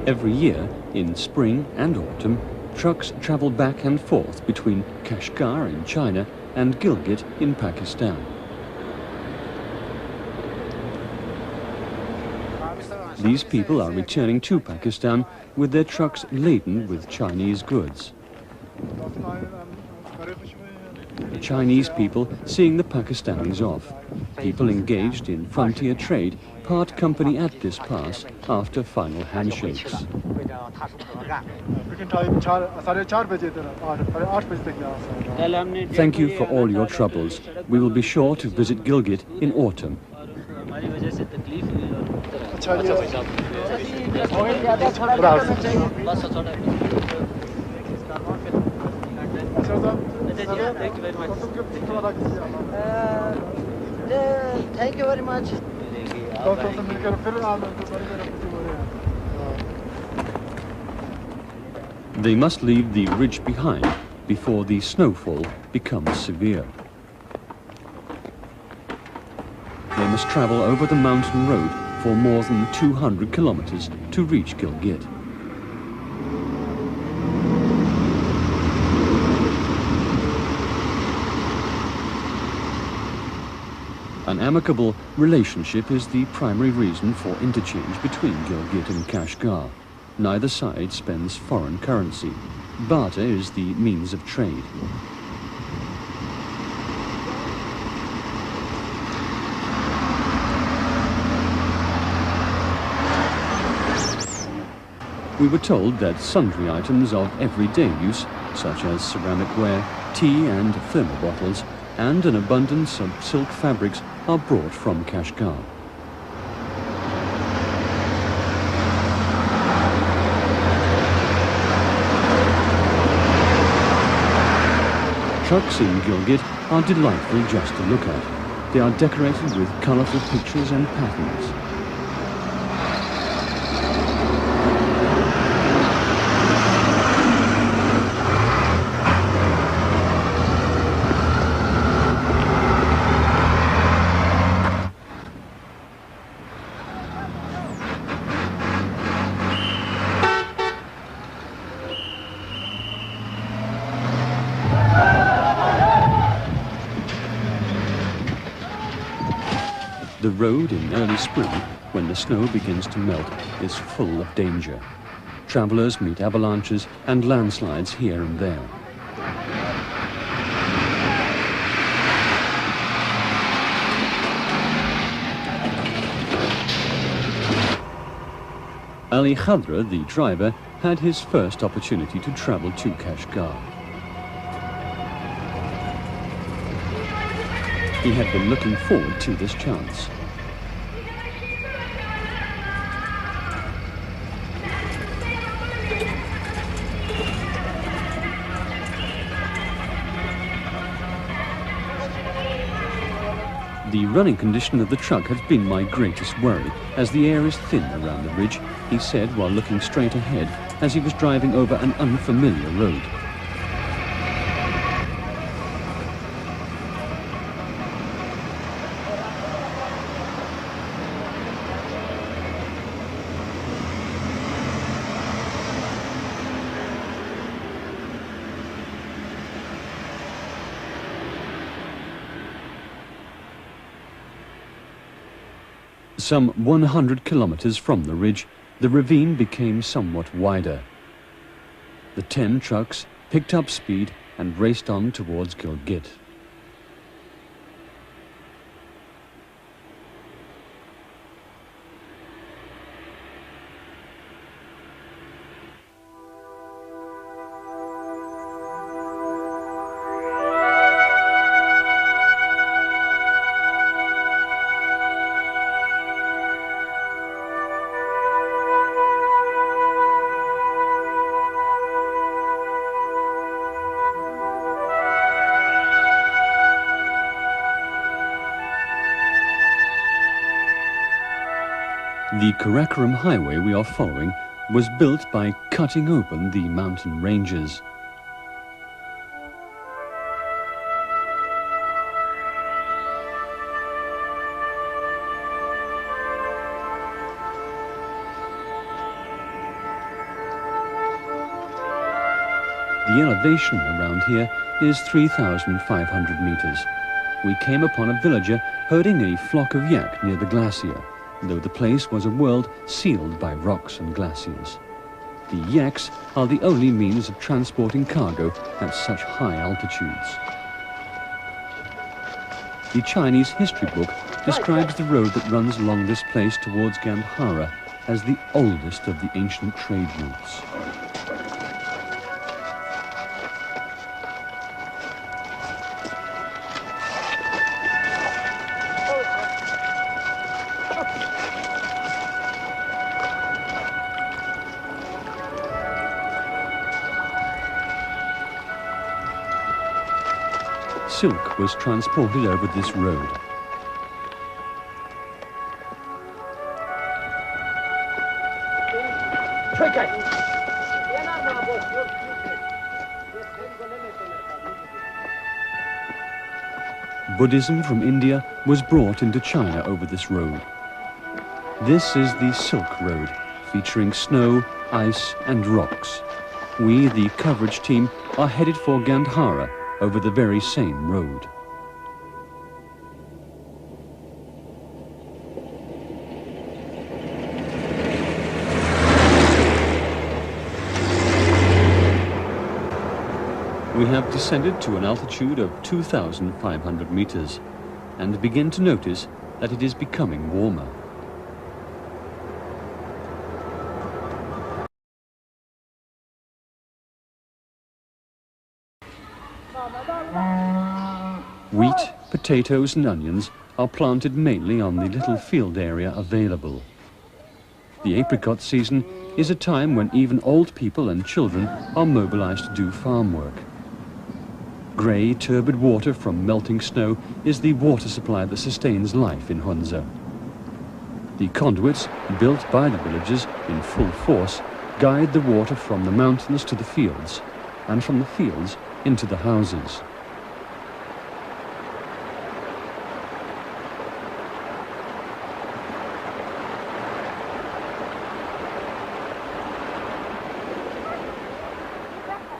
Every year, in spring and autumn, trucks travel back and forth between Kashgar in China and Gilgit in Pakistan. These people are returning to Pakistan with their trucks laden with Chinese goods. Chinese people seeing the Pakistanis off. People engaged in frontier trade part company at this pass after final handshakes. Thank you for all your troubles. We will be sure to visit Gilgit in autumn. Thank you very much. Thank you very much. They must leave the ridge behind before the snowfall becomes severe. They must travel over the mountain road for more than 200 kilometers to reach Gilgit. An amicable relationship is the primary reason for interchange between Gilgit and Kashgar. Neither side spends foreign currency. Barter is the means of trade. We were told that sundry items of everyday use, such as ceramic ware, tea and thermal bottles, and an abundance of silk fabrics are brought from Kashgar. Trucks in Gilgit are delightful just to look at. They are decorated with colourful pictures and patterns. The road in early spring, when the snow begins to melt, is full of danger. Travelers meet avalanches and landslides here and there. Ali Khadra, the driver, had his first opportunity to travel to Kashgar. He had been looking forward to this chance. The running condition of the truck has been my greatest worry, as the air is thin around the ridge, he said while looking straight ahead as he was driving over an unfamiliar road. Some 100 kilometers from the ridge, the ravine became somewhat wider. The 10 trucks picked up speed and raced on towards Gilgit. The Karakoram highway we are following was built by cutting open the mountain ranges. The elevation around here is 3,500 meters. We came upon a villager herding a flock of yak near the glacier, though the place was a world sealed by rocks and glaciers. The yaks are the only means of transporting cargo at such high altitudes. The Chinese history book describes the road that runs along this place towards Gandhara as the oldest of the ancient trade routes. Silk was transported over this road. Buddhism from India was brought into China over this road. This is the Silk Road, featuring snow, ice and rocks. We, the coverage team, are headed for Gandhara over the very same road. We have descended to an altitude of 2,500 meters and begin to notice that it is becoming warmer. Wheat, potatoes and onions are planted mainly on the little field area available. The apricot season is a time when even old people and children are mobilized to do farm work. Grey, turbid water from melting snow is the water supply that sustains life in Hunza. The conduits, built by the villagers in full force, guide the water from the mountains to the fields, and from the fields into the houses.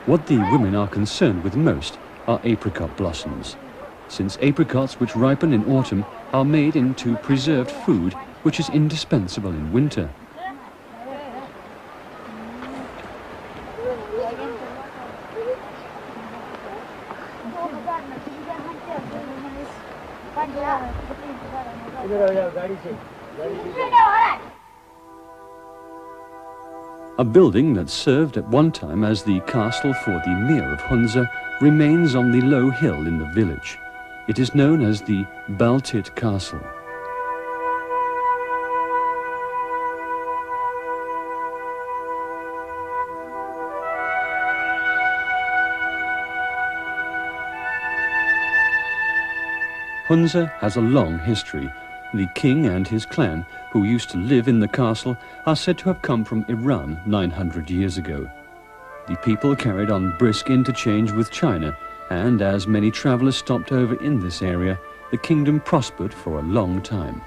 What the women are concerned with most are apricot blossoms, since apricots which ripen in autumn are made into preserved food which is indispensable in winter. A building that served at one time as the castle for the Mir of Hunza remains on the low hill in the village. It is known as the Baltit Castle. Hunza has a long history. The king and his clan, who used to live in the castle, are said to have come from Iran 900 years ago. The people carried on brisk interchange with China, and as many travelers stopped over in this area, the kingdom prospered for a long time.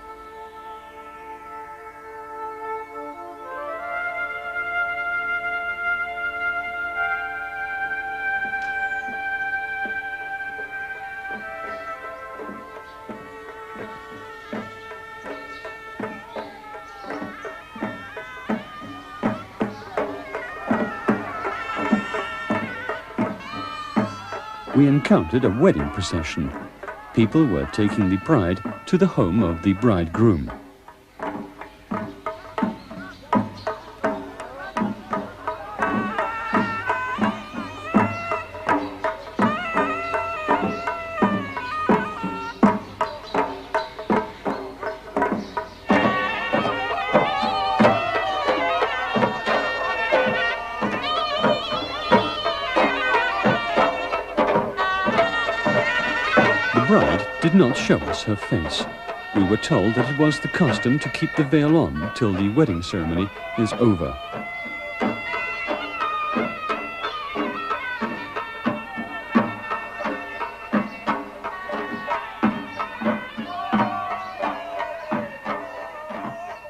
We encountered a wedding procession. People were taking the bride to the home of the bridegroom. The bride did not show us her face. We were told that it was the custom to keep the veil on till the wedding ceremony is over.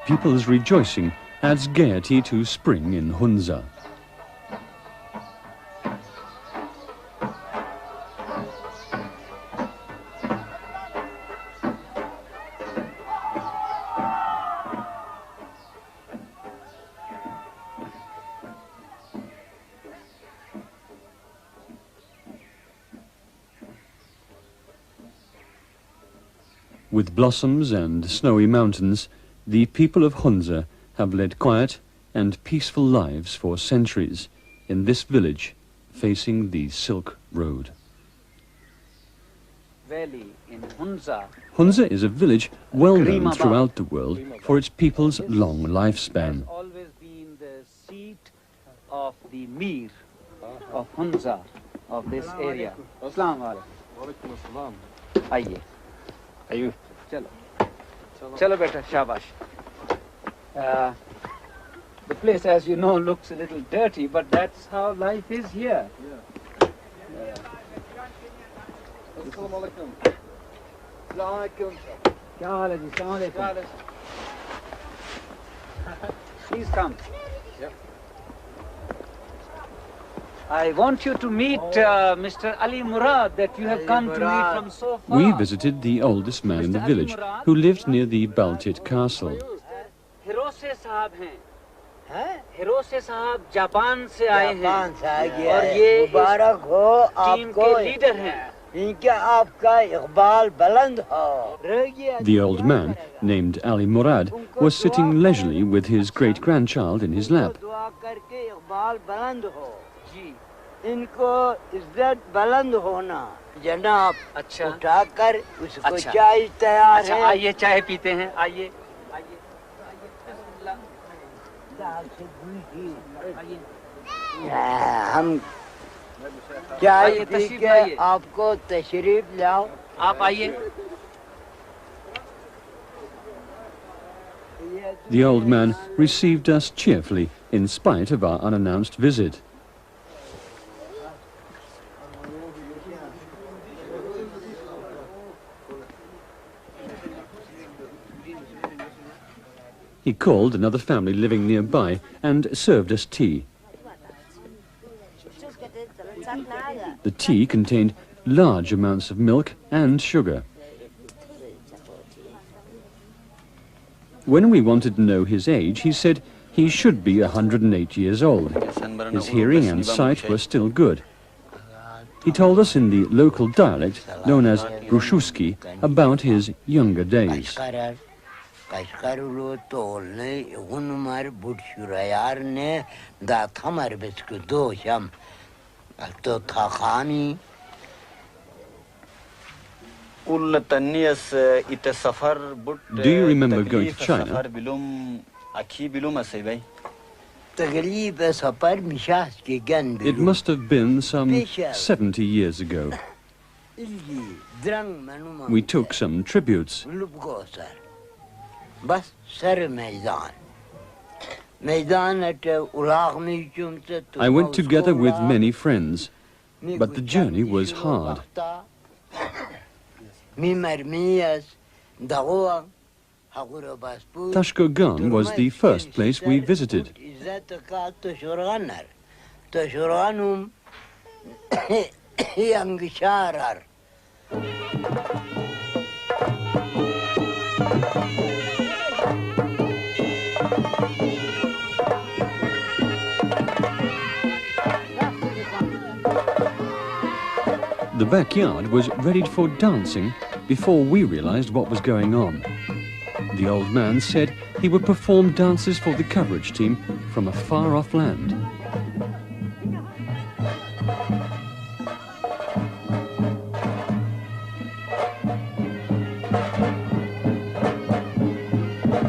People's rejoicing adds gaiety to spring in Hunza. With blossoms and snowy mountains, the people of Hunza have led quiet and peaceful lives for centuries in this village facing the Silk Road. Valley in Hunza. Hunza is a village well known throughout the world for its people's long lifespan. Has always been the seat of the Mir of Hunza, of this area. Assalamu alaikum. Aiye. Ayu. Chalo. Chalo beta, shabash. The place, as you know, looks a little dirty, but that's how life is here. Assalamu alaikum. Assalamu alaikum. Kya haal hai ji? Assalamu alaikum. Please come. I want you to meet Mr. Ali Murad that you have come to meet from so far. We visited the oldest man in the village, who lived near the Baltit castle. हिरोसे साहब हैं। हिरोसे साहब Japan से आए हैं और ये मुबारक हो team आपको के लीडर हैं। इनके आपका इकबाल बुलंद हो। The old man, named Ali Murad, was sitting leisurely with his great-grandchild in his lap. दुआ करके इकबाल बुलंद हो। जी। इनको इज्जत बुलंद होना। जनाब अच्छा उठाकर उसको चाय तैयार अच्छा, है। आइए चाय पीते हैं। आइए हम चाय पी के आपको तशरीफ लाओ। आप आइए। The old man received us cheerfully, in spite of our unannounced visit. He called another family living nearby and served us tea. The tea contained large amounts of milk and sugar. When we wanted to know his age, he said he should be 108 years old. His hearing and sight were still good. He told us in the local dialect, known as Rushuski, about his younger days. Do you remember going to China? It must have been some 70 years ago. We took some tributes. I went together with many friends, but the journey was hard. Tashkogan was the first place we visited. The backyard was readied for dancing before we realized what was going on. The old man said he would perform dances for the coverage team from a far-off land.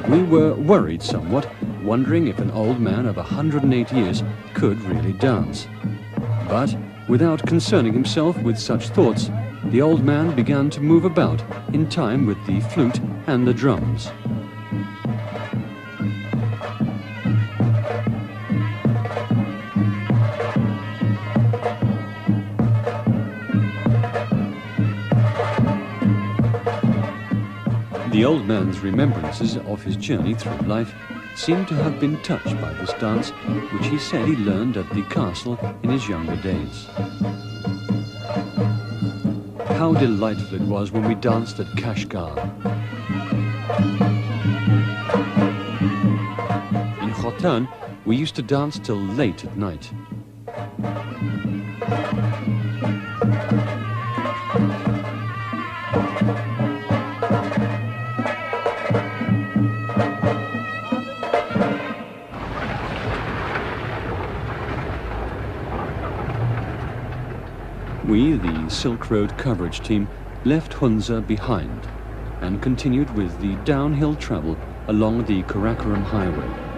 We were worried somewhat, wondering if an old man of 108 years could really dance. But without concerning himself with such thoughts, the old man began to move about in time with the flute and the drums. The old man's remembrances of his journey through life seemed to have been touched by this dance, which he said he learned at the castle in his younger days. How delightful it was when we danced at Kashgar. In Khotan, we used to dance till late at night. We, the Silk Road coverage team, left Hunza behind and continued with the downhill travel along the Karakoram Highway.